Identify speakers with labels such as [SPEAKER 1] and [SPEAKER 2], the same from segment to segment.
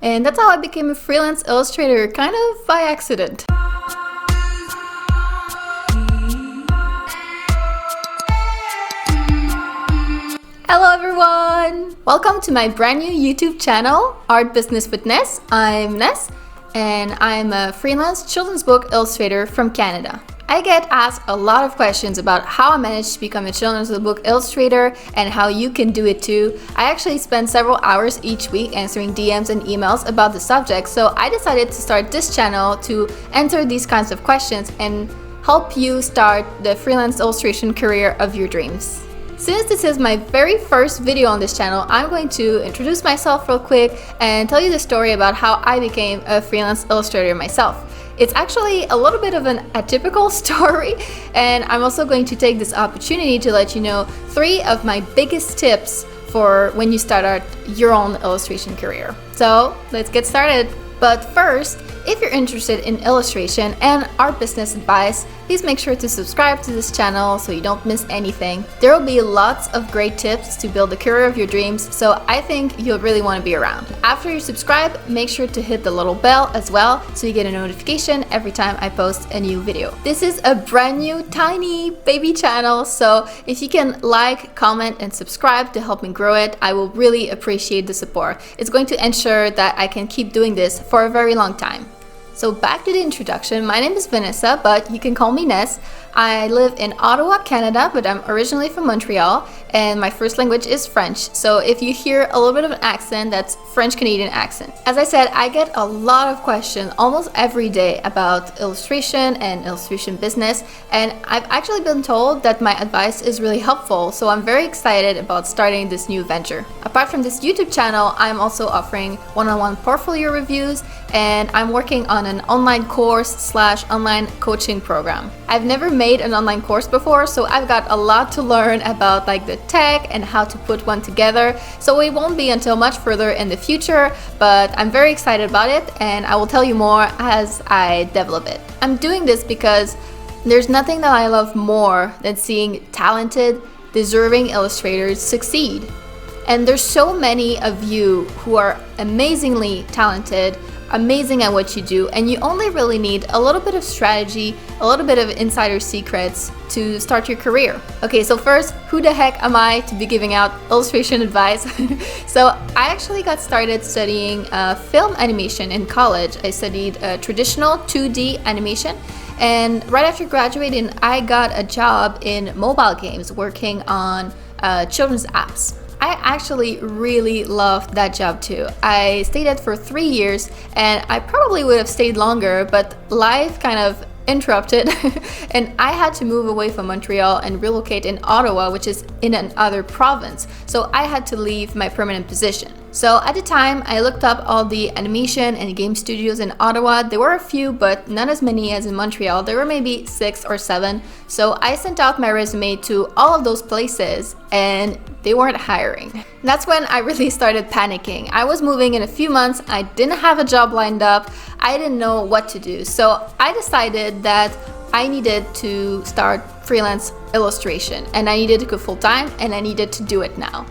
[SPEAKER 1] And that's how I became a freelance illustrator, kind of by accident. Hello everyone! Welcome to my brand new YouTube channel, Art Business with Ness. I'm Ness, and I'm a freelance children's book illustrator from Canada. I get asked a lot of questions about how I managed to become a children's book illustrator and how you can do it too. I actually spend several hours each week answering DMs and emails about the subject, so I decided to start this channel to answer these kinds of questions and help you start the freelance illustration career of your dreams. Since this is my very first video on this channel, I'm going to introduce myself real quick and tell you the story about how I became a freelance illustrator myself. It's actually a little bit of an atypical story, and I'm also going to take this opportunity to let you know 3 of my biggest tips for when you start out your own illustration career. So let's get started. But first, if you're interested in illustration and art business advice, please make sure to subscribe to this channel so you don't miss anything. There will be lots of great tips to build the career of your dreams, so I think you'll really want to be around. After you subscribe, make sure to hit the little bell as well so you get a notification every time I post a new video. This is a brand new tiny baby channel, so if you can like, comment, and subscribe to help me grow it, I will really appreciate the support. It's going to ensure that I can keep doing this for a very long time. So back to the introduction. My name is Vanessa, but you can call me Ness. I live in Ottawa, Canada, but I'm originally from Montreal, and my first language is French. So if you hear a little bit of an accent, that's French-Canadian accent. As I said, I get a lot of questions almost every day about illustration and illustration business, and I've actually been told that my advice is really helpful, so I'm very excited about starting this new venture. Apart from this YouTube channel, I'm also offering one-on-one portfolio reviews, and I'm working on an online course/online coaching program. I've never made an online course before, so I've got a lot to learn about like the tech and how to put one together, so it won't be until much further in the future, but I'm very excited about it and I will tell you more as I develop it. I'm doing this because there's nothing that I love more than seeing talented, deserving illustrators succeed. And there's so many of you who are amazingly talented, amazing at what you do, and you only really need a little bit of strategy, a little bit of insider secrets to start your career. Okay, so first, who the heck am I to be giving out illustration advice? So I actually got started studying film animation in college. I studied traditional 2D animation, and right after graduating, I got a job in mobile games working on children's apps. I actually really loved that job too. I stayed at for 3 years, and I probably would have stayed longer, but life kind of interrupted and I had to move away from Montreal and relocate in Ottawa, which is in another province. So I had to leave my permanent position. So at the time, I looked up all the animation and game studios in Ottawa. There were a few, but not as many as in Montreal. There were maybe 6 or 7. So I sent out my resume to all of those places and they weren't hiring. That's when I really started panicking. I was moving in a few months. I didn't have a job lined up. I didn't know what to do. So I decided that I needed to start freelance illustration and I needed to go full time and I needed to do it now.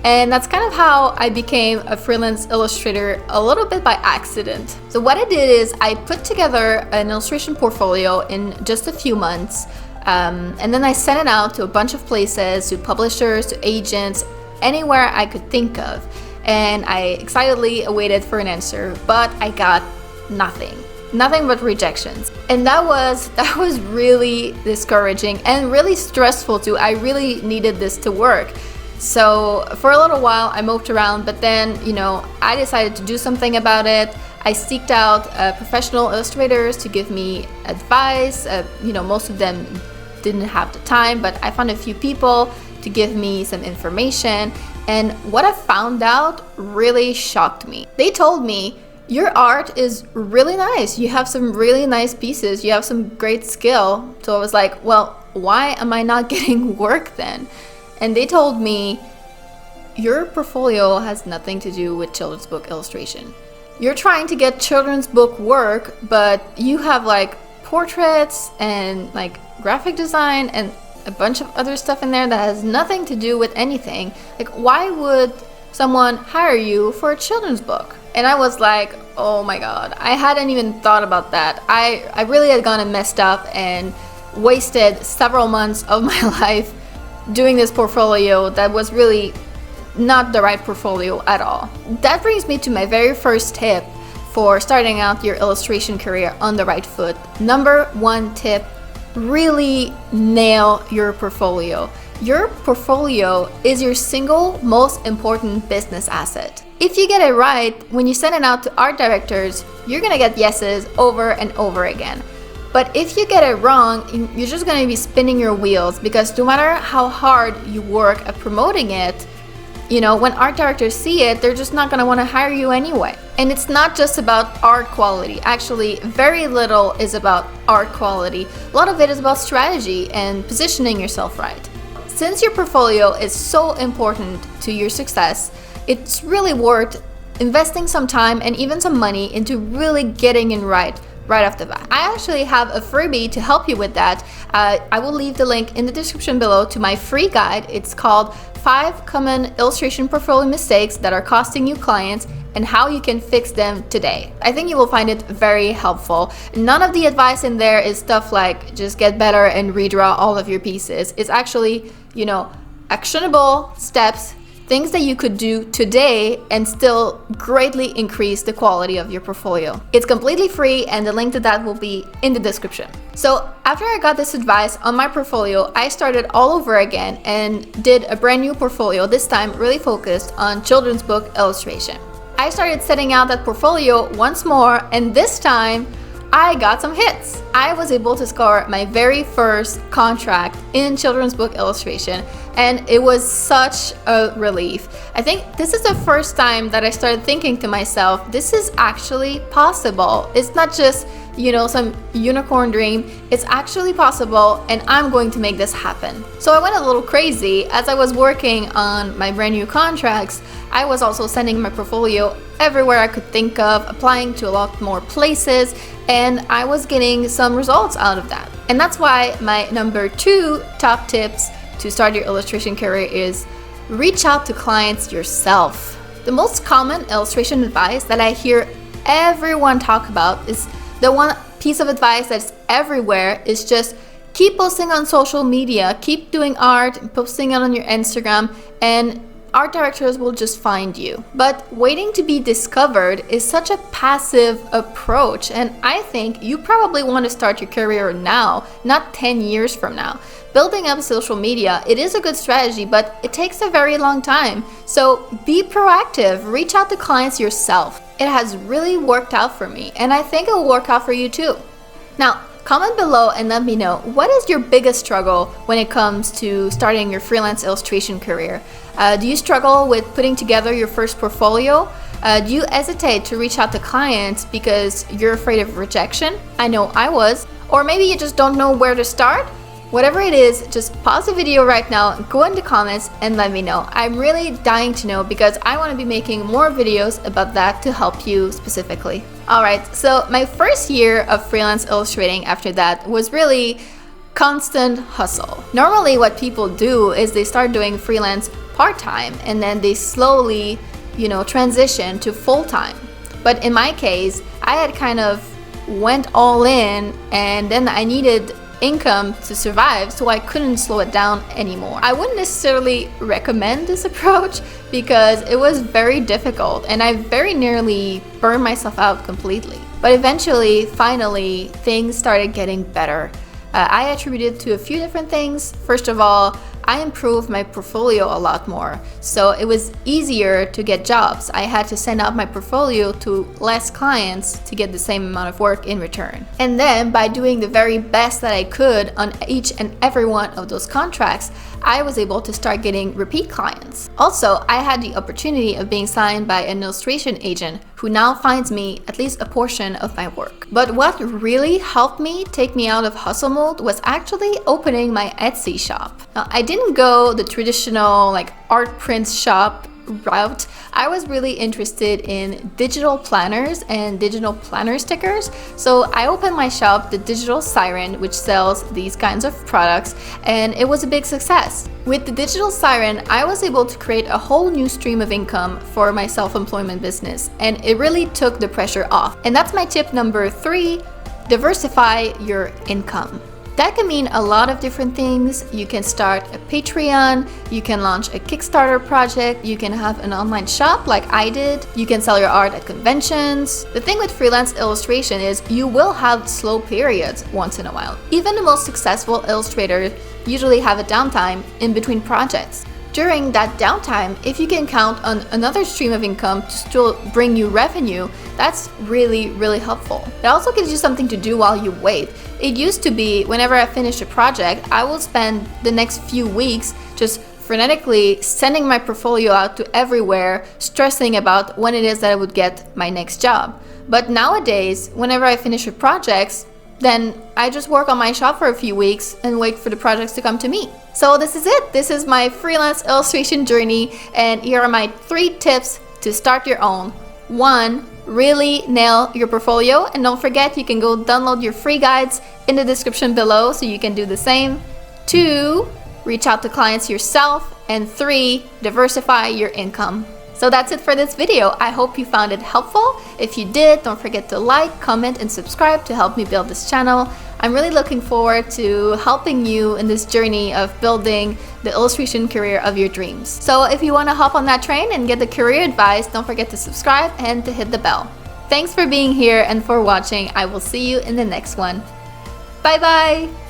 [SPEAKER 1] And that's kind of how I became a freelance illustrator, a little bit by accident. So what I did is I put together an illustration portfolio in just a few months, and then I sent it out to a bunch of places, to publishers, to agents, anywhere I could think of. And I excitedly awaited for an answer, but I got nothing but rejections. And that was really discouraging and really stressful too. I really needed this to work. So for a little while I moved around, but then, I decided to do something about it. I seeked out professional illustrators to give me advice. Most of them didn't have the time, but I found a few people to give me some information. And what I found out really shocked me. They told me, your art is really nice. You have some really nice pieces. You have some great skill. So I was like, well, why am I not getting work then? And they told me, your portfolio has nothing to do with children's book illustration. You're trying to get children's book work, but you have like portraits and like graphic design and a bunch of other stuff in there that has nothing to do with anything. Like, why would someone hire you for a children's book? And I was like, oh my god, I hadn't even thought about that. I really had gone and messed up and wasted several months of my life doing this portfolio that was really not the right portfolio at all. That brings me to my very first tip for starting out your illustration career on the right foot. Number one tip, really nail your portfolio. Your portfolio is your single most important business asset. If you get it right, when you send it out to art directors, you're gonna get yeses over and over again. But if you get it wrong, you're just gonna be spinning your wheels, because no matter how hard you work at promoting it, when art directors see it, they're just not gonna wanna hire you anyway. And it's not just about art quality. Actually, very little is about art quality. A lot of it is about strategy and positioning yourself right. Since your portfolio is so important to your success, it's really worth investing some time and even some money into really getting it right off the bat. I actually have a freebie to help you with that. I will leave the link in the description below to my free guide. It's called 5 Common Illustration Portfolio Mistakes That Are Costing You Clients and How You Can Fix Them Today. I think you will find it very helpful. None of the advice in there is stuff like just get better and redraw all of your pieces. It's actually, actionable steps, things that you could do today and still greatly increase the quality of your portfolio. It's completely free, and the link to that will be in the description. So after I got this advice on my portfolio, I started all over again and did a brand new portfolio, this time really focused on children's book illustration. I started setting out that portfolio once more, and this time I got some hits. I was able to score my very first contract in children's book illustration, and it was such a relief. I think this is the first time that I started thinking to myself, this is actually possible. It's not just, some unicorn dream. It's actually possible, and I'm going to make this happen. So I went a little crazy. As I was working on my brand new contracts, I was also sending my portfolio everywhere I could think of, applying to a lot more places, and I was getting some results out of that. And that's why my number 2 top tips to start your illustration career is reach out to clients yourself. The most common illustration advice that I hear everyone talk about is the one piece of advice that's everywhere is just keep posting on social media, keep doing art, posting it on your Instagram, and art directors will just find you. But waiting to be discovered is such a passive approach, and I think you probably want to start your career now, not 10 years from now. Building up social media, it is a good strategy, but it takes a very long time. So be proactive, reach out to clients yourself. It has really worked out for me, and I think it will work out for you too. Now, comment below and let me know, what is your biggest struggle when it comes to starting your freelance illustration career? Do you struggle with putting together your first portfolio? Do you hesitate to reach out to clients because you're afraid of rejection? I know I was. Or maybe you just don't know where to start? Whatever it is, just pause the video right now, go in the comments and let me know. I'm really dying to know because I want to be making more videos about that to help you specifically. Alright, so my first year of freelance illustrating after that was really constant hustle. Normally what people do is they start doing freelance part-time and then they slowly, transition to full-time. But in my case, I had kind of went all in, and then I needed income to survive, so I couldn't slow it down anymore. I wouldn't necessarily recommend this approach because it was very difficult and I very nearly burned myself out completely. But eventually, finally, things started getting better. I attribute it to a few different things. First of all, I improved my portfolio a lot more, so it was easier to get jobs. I had to send out my portfolio to less clients to get the same amount of work in return. And then by doing the very best that I could on each and every one of those contracts, I was able to start getting repeat clients. Also, I had the opportunity of being signed by an illustration agent who now finds me at least a portion of my work. But what really helped me take me out of hustle mode was actually opening my Etsy shop. Now, I didn't go the traditional art print shop route. I was really interested in digital planners and digital planner stickers. So I opened my shop, The Digital Siren, which sells these kinds of products, and it was a big success. With The Digital Siren, I was able to create a whole new stream of income for my self-employment business, and it really took the pressure off. And that's my tip number 3, diversify your income. That can mean a lot of different things. You can start a Patreon, you can launch a Kickstarter project, you can have an online shop like I did, you can sell your art at conventions. The thing with freelance illustration is you will have slow periods once in a while. Even the most successful illustrators usually have a downtime in between projects. During that downtime, if you can count on another stream of income to still bring you revenue, that's really, really helpful. It also gives you something to do while you wait. It used to be whenever I finished a project, I will spend the next few weeks just frenetically sending my portfolio out to everywhere, stressing about when it is that I would get my next job. But nowadays, whenever I finish a project, then I just work on my shop for a few weeks and wait for the projects to come to me. So this is it. This is my freelance illustration journey, and here are my 3 tips to start your own. 1, really nail your portfolio, and don't forget you can go download your free guides in the description below so you can do the same. 2, reach out to clients yourself, and 3, diversify your income. So that's it for this video. I hope you found it helpful. If you did, don't forget to like, comment, and subscribe to help me build this channel. I'm really looking forward to helping you in this journey of building the illustration career of your dreams. So if you want to hop on that train and get the career advice, don't forget to subscribe and to hit the bell. Thanks for being here and for watching. I will see you in the next one. Bye bye!